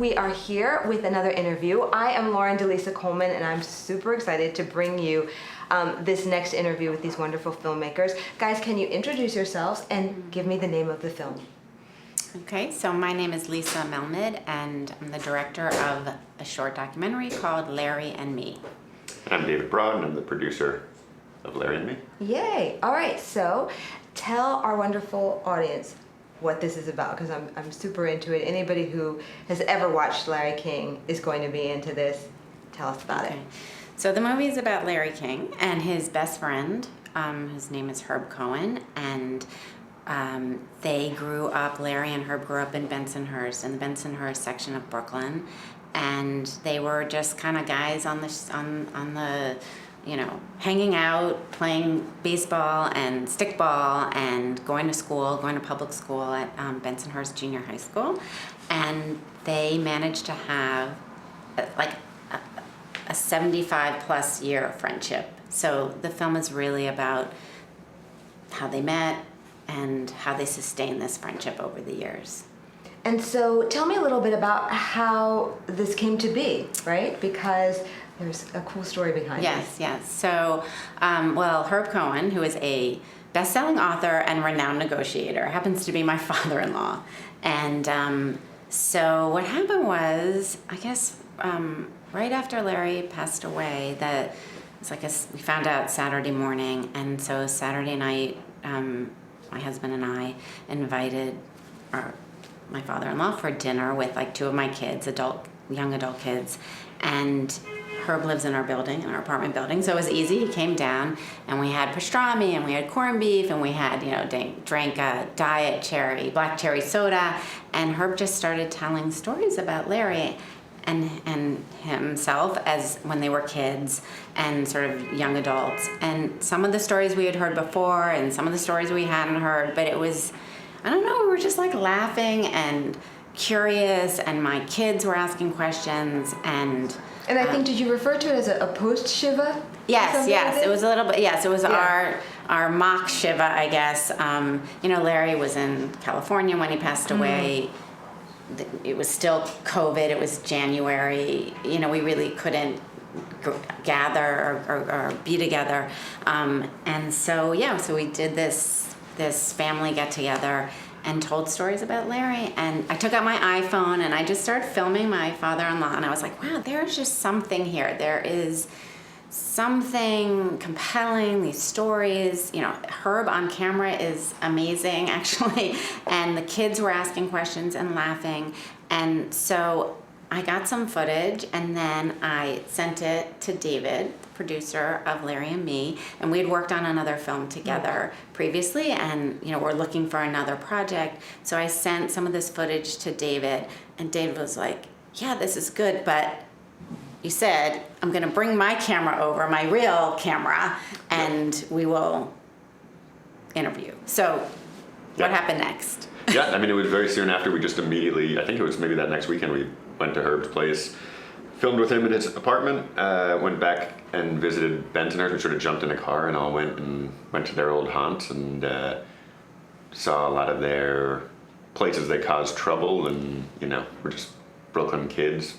we are here with another interview. I am Lauren Delisa Coleman, and I'm super excited to bring you this next interview with these wonderful filmmakers. Guys, can you introduce yourselves and give me the name of the film? Okay, so my name is Lisa Melmed, and I'm the director of a short documentary called Larry and Me. I'm David Broad, and I'm the producer of Larry and Me. Yay! All right, so tell our wonderful audience what this is about, because I'm super into it. Anybody who has ever watched Larry King is going to be into this. Tell us about it. So the movie is about Larry King and his best friend, his name is Herb Cohen, and Larry and Herb grew up in Bensonhurst, in the Bensonhurst section of Brooklyn, and they were just kind of guys on the hanging out, playing baseball and stickball, and going to public school at Bensonhurst Junior High School, and they managed to have a 75 plus year friendship. So the film is really about how they met and how they sustained this friendship over the years. And so tell me a little bit about how this came to be, right? Because there's a cool story behind it. Yes. So, Herb Cohen, who is a best-selling author and renowned negotiator, happens to be my father-in-law. And so what happened was, I guess, right after Larry passed away, we found out Saturday morning, and so Saturday night, my husband and I invited my father-in-law for dinner with two of my kids, young adult kids, and Herb lives in our apartment building, so it was easy. He came down, and we had pastrami, and we had corned beef, and we had, drank a black cherry soda, and Herb just started telling stories about Larry and himself as when they were kids and sort of young adults. And some of the stories we had heard before, and some of the stories we hadn't heard, but it was, I don't know, we were just laughing and curious, and my kids were asking questions, and I think, did you refer to it as a post-Shiva? Yes, it was a little bit, yes, it was our mock Shiva, I guess. Larry was in California when he passed away. It was still COVID, it was January, we really couldn't gather or be together. And so we did this family get-together and told stories about Larry, and I took out my iPhone and I just started filming my father-in-law, and I was like, wow, there's just something here. There is something compelling, these stories. Herb on camera is amazing, actually, and the kids were asking questions and laughing, and so I got some footage, and then I sent it to David, the producer of Larry and Me, and we had worked on another film together previously, and we're looking for another project. So I sent some of this footage to David, and David was like, yeah, this is good, but you said, I'm going to bring my camera over, my real camera, and we will interview. So what happened next? Yeah, it was very soon after. We just immediately, I think it was maybe that next weekend, we went to Herb's place, filmed with him in his apartment, went back and visited Bensonhurst. We sort of jumped in a car and all went to their old haunts, and saw a lot of their places they caused trouble, and we're just Brooklyn kids,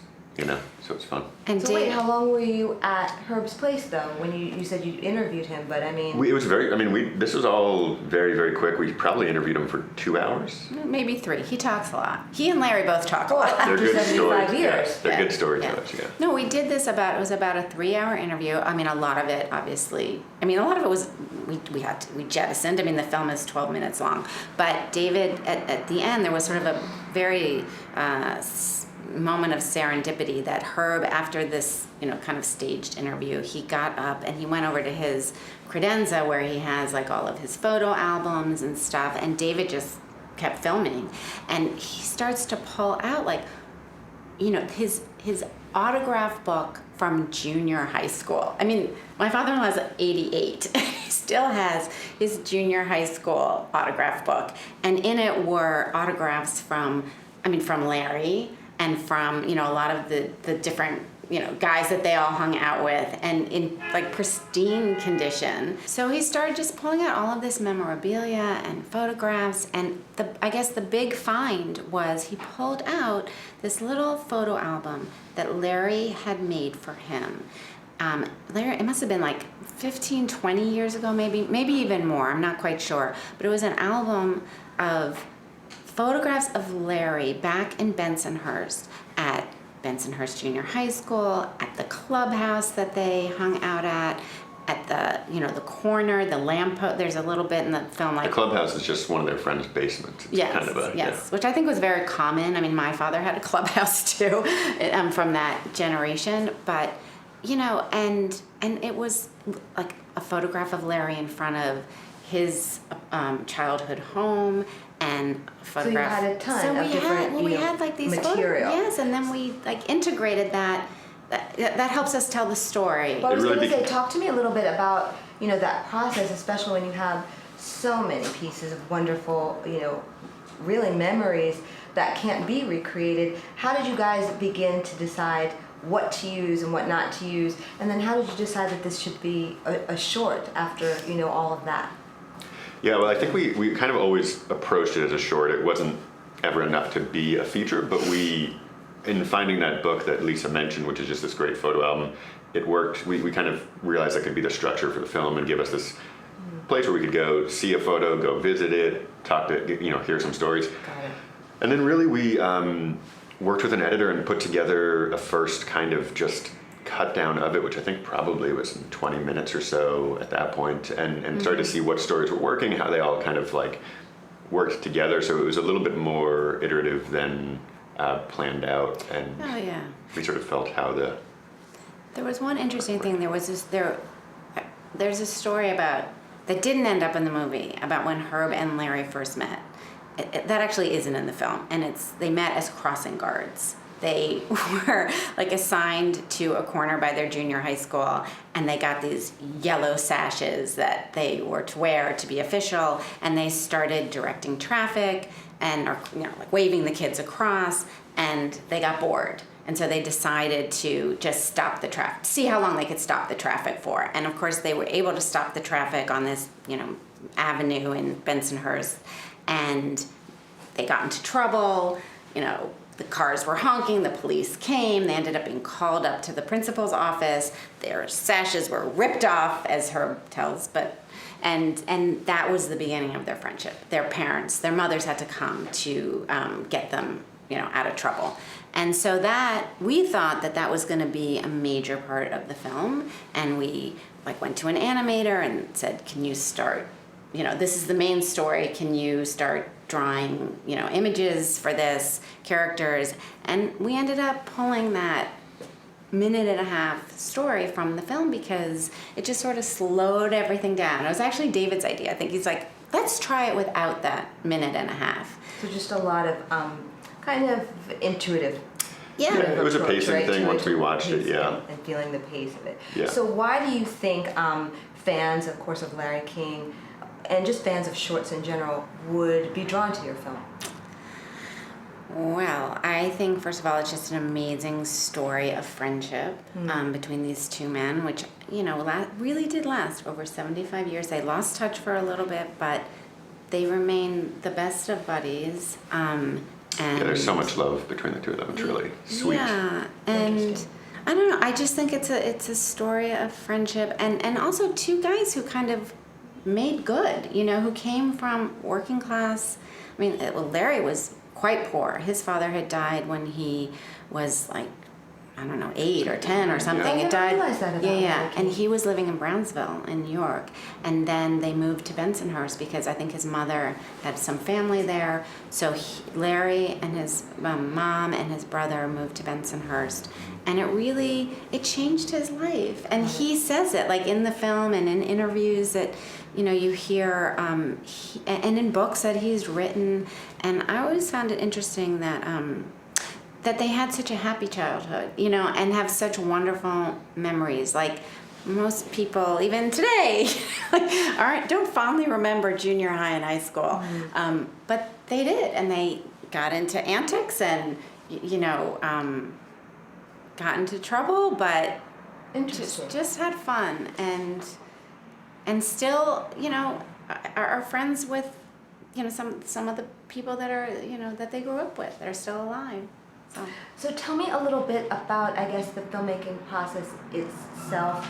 so it's fun. And so wait, how long were you at Herb's place though? When you said you interviewed him, but it was this was all very, very quick. We probably interviewed him for 2 hours. Maybe 3. He talks a lot. He and Larry both talk a lot. They're good stories. Years. They're good storytellers, yeah. No, we did this it was about a 3-hour interview. A lot of it, obviously, a lot of it was, we jettisoned. The film is 12 minutes long. But David, at the end, there was sort of a very, moment of serendipity that Herb, after this kind of staged interview, he got up and he went over to his credenza where he has all of his photo albums and stuff, and David just kept filming, and he starts to pull out his autograph book from junior high school. My father-in-law is 88. He still has his junior high school autograph book, and in it were autographs from Larry and from, you know, a lot of the different, you know, guys that they all hung out with, and in like pristine condition. So he started just pulling out all of this memorabilia and photographs, and I guess the big find was he pulled out this little photo album that Larry had made for him. Larry, it must have been like 15, 20 years ago, maybe even more, I'm not quite sure, but it was an album of photographs of Larry back in Bensonhurst, at Bensonhurst Junior High School, at the clubhouse that they hung out at the, you know, the corner, the lamppost. There's a little bit in the film like... The clubhouse is just one of their friends' basements. It's yes, kind of a, yes, yeah. which I think was very common. I mean, my father had a clubhouse too, from that generation. But, you know, and it was like a photograph of Larry in front of his childhood home, and a photograph. So you had a ton of different, we had like these material. Yes, and then we like integrated that. That helps us tell the story. Well, I was It really going to say, talk to me a little bit about, you know, that process, especially when you have so many pieces of wonderful, you know, really memories that can't be recreated. How did you guys begin to decide what to use and what not to use? And then how did you decide that this should be a short after, you know, all of that? Yeah, well, I think we kind of always approached it as a short. It wasn't ever enough to be a feature, but in finding that book that Lisa mentioned, which is just this great photo album, it worked. We kind of realized that could be the structure for the film and give us this place where we could go see a photo, go visit it, talk to, you know, hear some stories. Got it. And then really we worked with an editor and put together a first kind of just cut down of it, which I think probably was in 20 minutes or so at that point, and started to see what stories were working, how they all kind of like worked together. So it was a little bit more iterative than planned out, and Oh yeah. we sort of felt how There was one interesting thing. There's a story about that didn't end up in the movie about when Herb and Larry first met. That actually isn't in the film, and they met as crossing guards. They were like assigned to a corner by their junior high school, and they got these yellow sashes that they were to wear to be official, and they started directing traffic and, or, you know, like waving the kids across, and they got bored. And so they decided to just stop the traffic, see how long they could stop the traffic for. And of course they were able to stop the traffic on this, you know, avenue in Bensonhurst, and they got into trouble, you know, the cars were honking, the police came, they ended up being called up to the principal's office, their sashes were ripped off, as Herb tells, and that was the beginning of their friendship. Their parents, their mothers had to come to get them, you know, out of trouble. And so we thought that was going to be a major part of the film, and we like went to an animator and said, can you start, you know, this is the main story, can you start drawing, you know, images for this, characters? And we ended up pulling that minute-and-a-half story from the film because it just sort of slowed everything down. It was actually David's idea. I think he's like, let's try it without that minute-and-a-half. So just a lot of kind of intuitive. Yeah. Yeah, it was a pacing right, thing once we watched it, pacing yeah. And feeling the pace of it. Yeah. So why do you think fans, of course, of Larry King, and just fans of shorts in general, would be drawn to your film? Well, I think, first of all, it's just an amazing story of friendship between these two men, which, you know, really did last over 75 years. They lost touch for a little bit, but they remain the best of buddies. And Yeah, there's so much love between the two of them. It's really sweet. Yeah, and I don't know. I just think it's a story of friendship, and also two guys who kind of made good. You know, who came from working class. I mean, Larry was quite poor. His father had died when he was like, I don't know, 8 or 10 or something. I It never died. realized that about yeah, Larry King. and he was living in Brownsville in New York, and then they moved to Bensonhurst because I think his mother had some family there. So Larry and his mom and his brother moved to Bensonhurst, and it changed his life. And he says it like in the film and in interviews that, you know, you hear, and in books that he's written. And I always found it interesting that that they had such a happy childhood, you know, and have such wonderful memories. Like most people, even today, like don't fondly remember junior high and high school, but they did, and they got into antics and got into trouble, but Interesting. just had fun and still, are friends with, some of the people that are, that they grew up with that are still alive. So tell me a little bit about, I guess, the filmmaking process itself,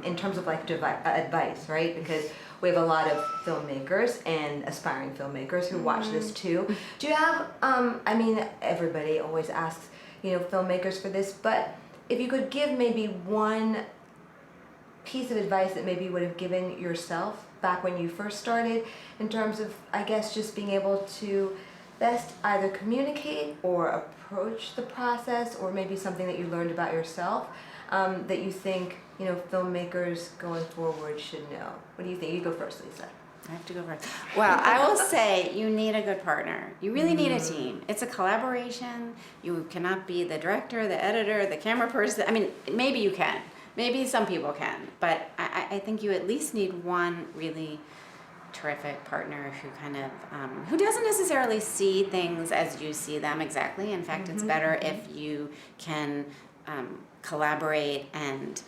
in terms of like advice, right? Because we have a lot of filmmakers and aspiring filmmakers who watch this too. Do you have, I mean, everybody always asks, filmmakers for this, but if you could give maybe one piece of advice that maybe you would have given yourself back when you first started, in terms of, I guess, just being able to best either communicate or approach the process, or maybe something that you learned about yourself, that you think, filmmakers going forward should know. What do you think? You go first, Lisa. I have to go first. Well, I will say you need a good partner. You really need a team. It's a collaboration. You cannot be the director, the editor, the camera person. I mean, maybe you can. Maybe some people can. But I think you at least need one really terrific partner who kind of, who doesn't necessarily see things as you see them exactly. In fact, it's better if you can collaborate and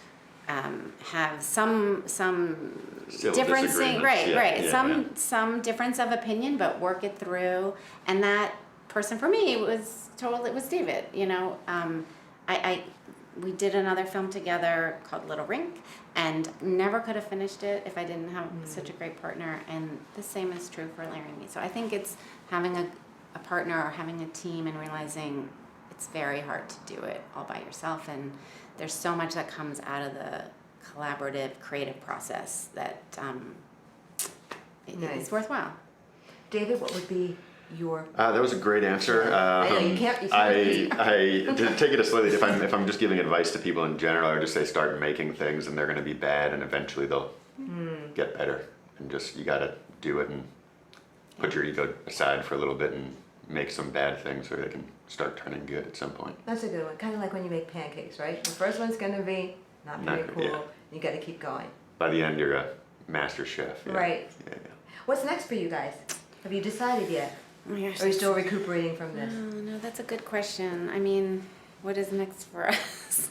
have some Still differencing, disagreements. Some difference of opinion, but work it through. And that person for me was David. We did another film together called Little Rink, and never could have finished it if I didn't have such a great partner. And the same is true for Larry and me. So I think it's having a partner or having a team and realizing it's very hard to do it all by yourself. And there's so much that comes out of the collaborative, creative process that it's worthwhile. David, what would be your? That was a great answer. I know you can't repeat. I to take it a slightly. If I'm just giving advice to people in general, I would just say start making things, and they're going to be bad, and eventually they'll get better. And just you got to do it and put your ego aside for a little bit and make some bad things so they can start turning good at some point. That's a good one. Kind of like when you make pancakes, right? The first one's going to be not very cool. Yeah. You got to keep going. By the end, you're a master chef. Yeah. Right. Yeah. What's next for you guys? Have you decided yet? Oh my gosh, Or are you still recuperating from this? no, that's a good question. I mean, what is next for us?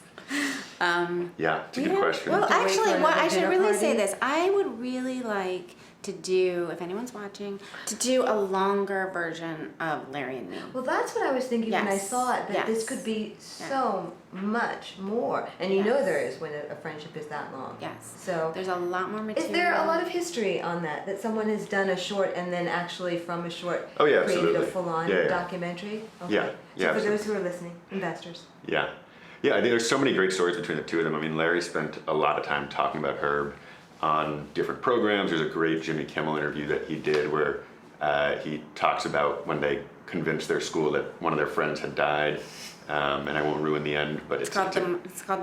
Yeah, it's a good question. Well, To wait for actually, another I should dinner really say party? this. I would really like to do, if anyone's watching, to do a longer version of Larry and Me. Well, that's what I was thinking when I Yes. saw it, that this Yes. could be so much more. And you know Yes. there is when a friendship is that long. Yes. So There's a lot more is material. there a lot of history on that someone has done a short and then actually from a short Oh, yeah, created absolutely. a full-on Yeah, yeah. documentary? Okay. Yeah, So yeah, for those absolutely. who are listening, investors. Yeah. Yeah, I think there's so many great stories between the two of them. I mean, Larry spent a lot of time talking about Herb on different programs. There's a great Jimmy Kimmel interview that he did where he talks about when they convinced their school that one of their friends had died. And I won't ruin the end, but It's called the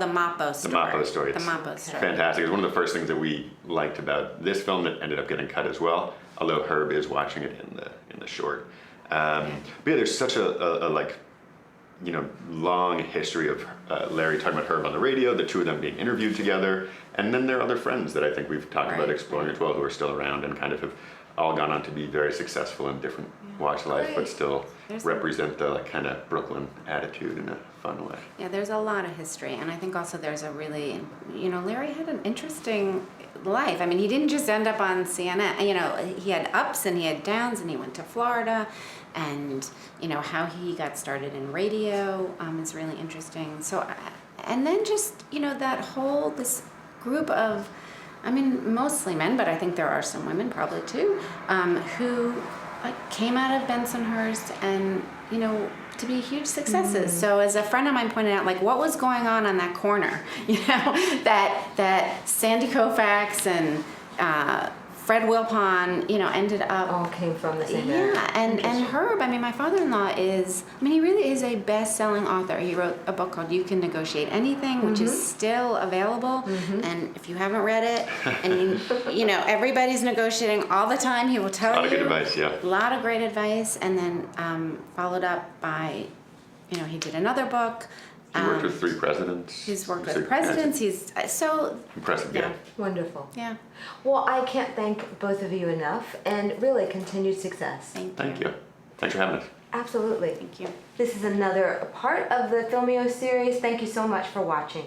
Mappo story. The Mappo story. The It's Mappo story. fantastic. It's one of the first things that we liked about this film that ended up getting cut as well. Although Herb is watching it in the short. But yeah, there's such a long history of Larry talking about Herb on the radio, the two of them being interviewed together, and then there are other friends that I think we've talked about Right, exploring as well who are still around and kind of have all gone on to be very successful in different walks of life, but Right. still There's represent the kind of Brooklyn attitude in a fun way. Yeah, there's a lot of history, and I think also there's a really, Larry had an interesting life. I mean, he didn't just end up on CNN. He had ups and he had downs, and he went to Florida, and how he got started in radio is really interesting. So, and then just this group of, I mean, mostly men, but I think there are some women probably too, who came out of Bensonhurst and to be huge successes. So as a friend of mine pointed out, what was going on that corner, that Sandy Koufax and Fred Wilpon, ended up. All came from the same Yeah, and Interesting. Herb, I mean, my father-in-law he really is a best-selling author. He wrote a book called You Can Negotiate Anything, which is still available. And if you haven't read it, and everybody's negotiating all the time, he will tell you. A lot of good advice, yeah. A lot of great advice, and then followed up by, he did another book. He worked with 3 presidents. He's worked with presidents. He's so Impressive, yeah. Wonderful. yeah. Well, I can't thank both of you enough, and really continued success. Thank you. Thanks for having us. Absolutely. Thank you. This is another part of the Filmio series. Thank you so much for watching.